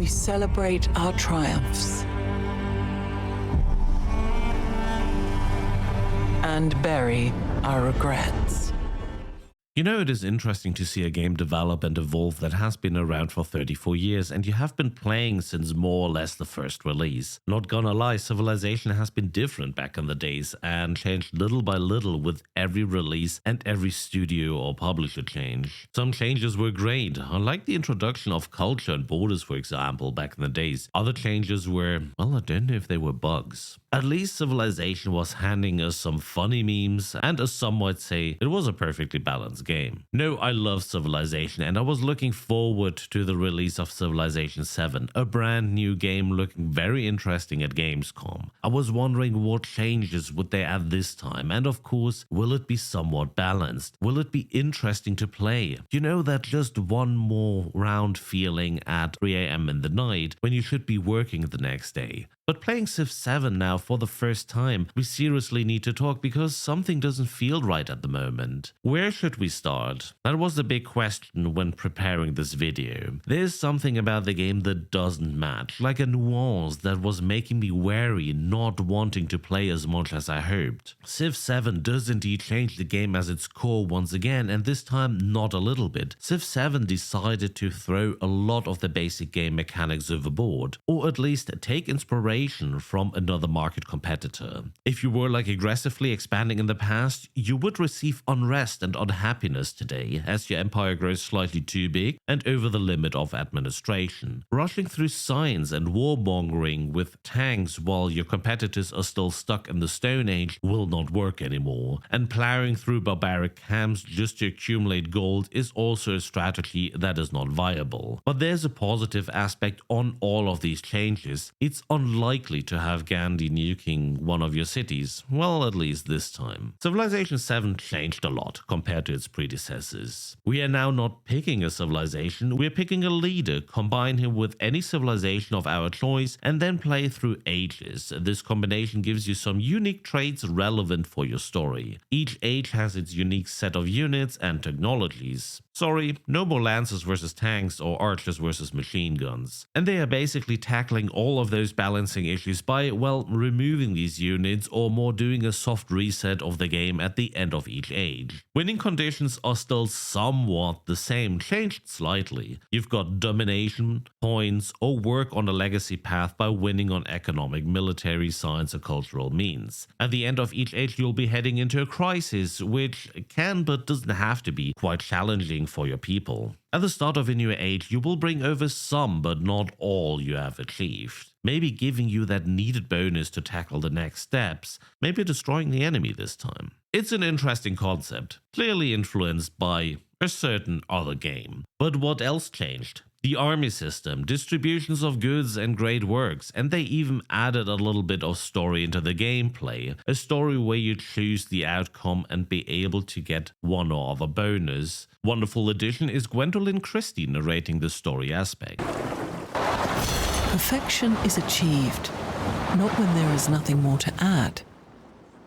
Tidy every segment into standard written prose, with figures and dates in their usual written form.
we celebrate our triumphs and bury our regrets. You know, it is interesting to see a game develop and evolve that has been around for 34 years and you have been playing since more or less the first release. Not gonna lie, Civilization has been different back in the days and changed little by little with every release and every studio or publisher change. Some changes were great, unlike the introduction of culture and borders, for example, back in the days. Other changes were, well, I don't know if they were bugs. At least Civilization was handing us some funny memes, and as some might say, it was a perfectly balanced game. No, I love Civilization, and I was looking forward to the release of Civilization 7, a brand new game looking very interesting at Gamescom. I was wondering what changes would they add this time, and of course, will it be somewhat balanced? Will it be interesting to play? You know, that just one more round feeling at 3 AM in the night when you should be working the next day. But playing Civ 7 now for the first time, we seriously need to talk because something doesn't feel right at the moment. Where should we start? That was the big question when preparing this video. There's something about the game that doesn't match, like a nuance that was making me wary, not wanting to play as much as I hoped. Civ 7 does indeed change the game as its core once again, and this time not a little bit. Civ 7 decided to throw a lot of the basic game mechanics overboard, or at least take inspiration from another market competitor. If you were like aggressively expanding in the past, you would receive unrest and unhappiness today as your empire grows slightly too big and over the limit of administration. Rushing through science and warmongering with tanks while your competitors are still stuck in the Stone Age will not work anymore, and plowing through barbaric camps just to accumulate gold is also a strategy that is not viable. But there's a positive aspect on all of these changes. It's unlikely to have Gandhi nuking one of your cities, well, at least this time. Civilization 7 changed a lot compared to its predecessors. We are now not picking a civilization, we're picking a leader, combine him with any civilization of our choice, and then play through ages. This combination gives you some unique traits relevant for your story. Each age has its unique set of units and technologies. Sorry, no more lancers versus tanks or archers versus machine guns. And they are basically tackling all of those balancing issues by, well, removing these units or more doing a soft reset of the game at the end of each age. Winning conditions are still somewhat the same, changed slightly. You've got domination, points, or work on a legacy path by winning on economic, military, science, or cultural means. At the end of each age, you'll be heading into a crisis, which can but doesn't have to be quite challenging for your people. At the start of a new age, you will bring over some but not all you have achieved, maybe giving you that needed bonus to tackle the next steps, maybe destroying the enemy this time. It's an interesting concept, clearly influenced by a certain other game. But what else changed? The army system, distributions of goods and great works, and they even added a little bit of story into the gameplay, a story where you choose the outcome and be able to get one or other bonus. Wonderful addition is Gwendolyn Christie narrating the story aspect. Perfection is achieved, not when there is nothing more to add.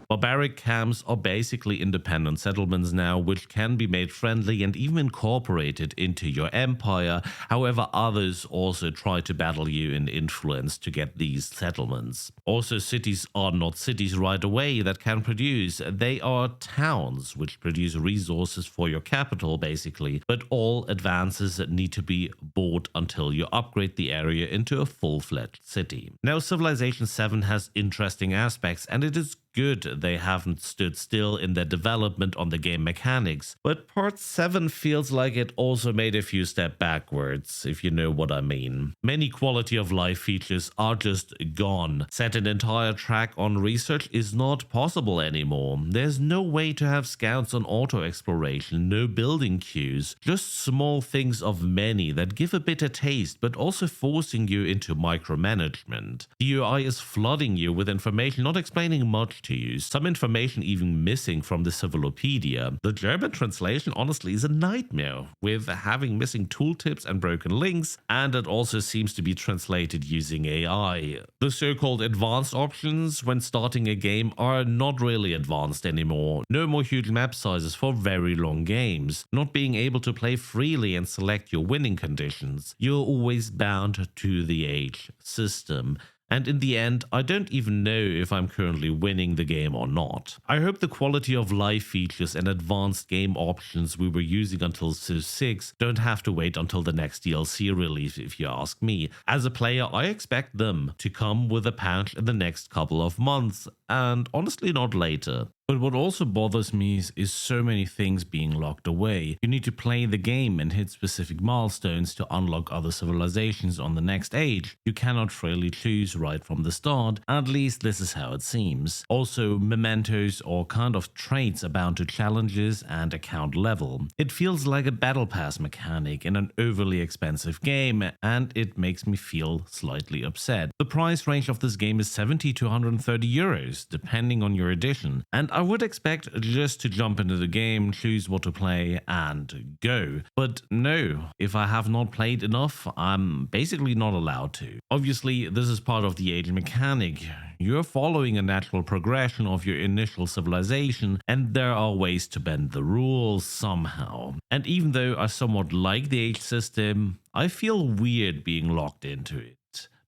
Barbaric camps are basically independent settlements now, which can be made friendly and even incorporated into your empire. However, others also try to battle you in influence to get these settlements. Also, cities are not cities right away that can produce. They are towns which produce resources for your capital basically, but all advances need to be bought until you upgrade the area into a full-fledged city. Now, Civilization 7 has interesting aspects, and it is good they haven't stood still in their development on the game mechanics, but part 7 feels like it also made a few steps backwards, if you know what I mean. Many quality of life features are just gone. Set an entire track on research is not possible anymore. There's no way to have scouts on auto exploration, no building queues, just small things of many that give a bitter taste but also forcing you into micromanagement. The UI is flooding you with information, not explaining much to use. Some information even missing from the Civilopedia. The German translation honestly is a nightmare, with having missing tooltips and broken links, and it also seems to be translated using AI. The so-called advanced options when starting a game are not really advanced anymore. No more huge map sizes for very long games. Not being able to play freely and select your winning conditions. You're always bound to the age system. And in the end, I don't even know if I'm currently winning the game or not. I hope the quality of life features and advanced game options we were using until Civ 6 don't have to wait until the next DLC release, if you ask me. As a player, I expect them to come with a patch in the next couple of months, and honestly not later. But what also bothers me is so many things being locked away. You need to play the game and hit specific milestones to unlock other civilizations on the next age. You cannot freely choose right from the start, at least this is how it seems. Also, mementos or kind of traits are bound to challenges and account level. It feels like a battle pass mechanic in an overly expensive game, and it makes me feel slightly upset. The price range of this game is 70 to 130 euros, depending on your edition, and I would expect just to jump into the game, choose what to play, and go. But no, if I have not played enough, I'm basically not allowed to. Obviously, this is part of the age mechanic. You're following a natural progression of your initial civilization, and there are ways to bend the rules somehow. And even though I somewhat like the age system, I feel weird being locked into it.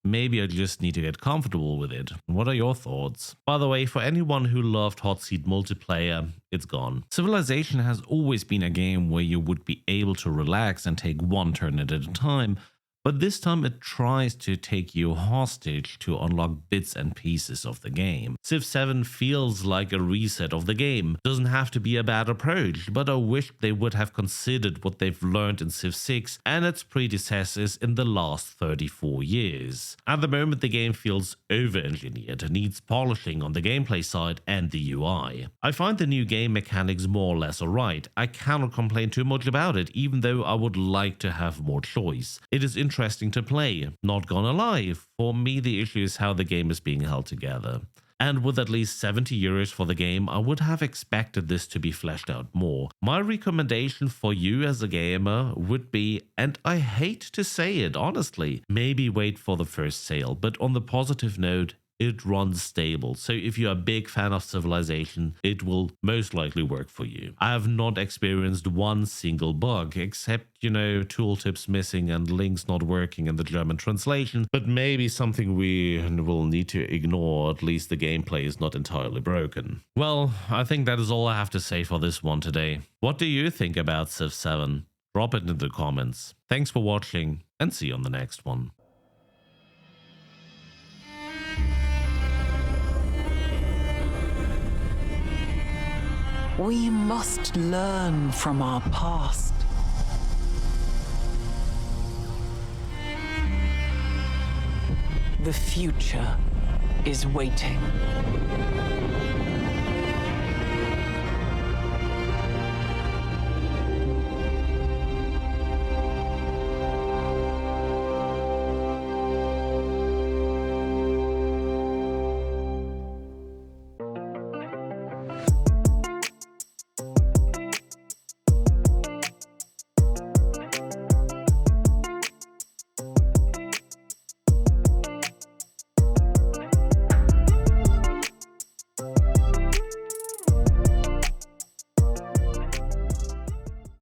Maybe I just need to get comfortable with it. What are your thoughts? By the way, for anyone who loved Hot Seat multiplayer, it's gone. Civilization has always been a game where you would be able to relax and take one turn at a time, but this time it tries to take you hostage to unlock bits and pieces of the game. Civ 7 feels like a reset of the game. Doesn't have to be a bad approach, but I wish they would have considered what they've learned in Civ 6 and its predecessors in the last 34 years. At the moment, the game feels over-engineered and needs polishing on the gameplay side and the UI. I find the new game mechanics more or less alright. I cannot complain too much about it, even though I would like to have more choice. It is interesting to play, not gonna lie. For me, the issue is how the game is being held together. And with at least 70 euros for the game, I would have expected this to be fleshed out more. My recommendation for you as a gamer would be, and I hate to say it honestly, maybe wait for the first sale, but on the positive note, it runs stable, so if you're a big fan of Civilization, it will most likely work for you. I have not experienced one single bug, except, tooltips missing and links not working in the German translation, but maybe something we will need to ignore, at least the gameplay is not entirely broken. Well, I think that is all I have to say for this one today. What do you think about Civ 7? Drop it in the comments. Thanks for watching, and see you on the next one. We must learn from our past. The future is waiting.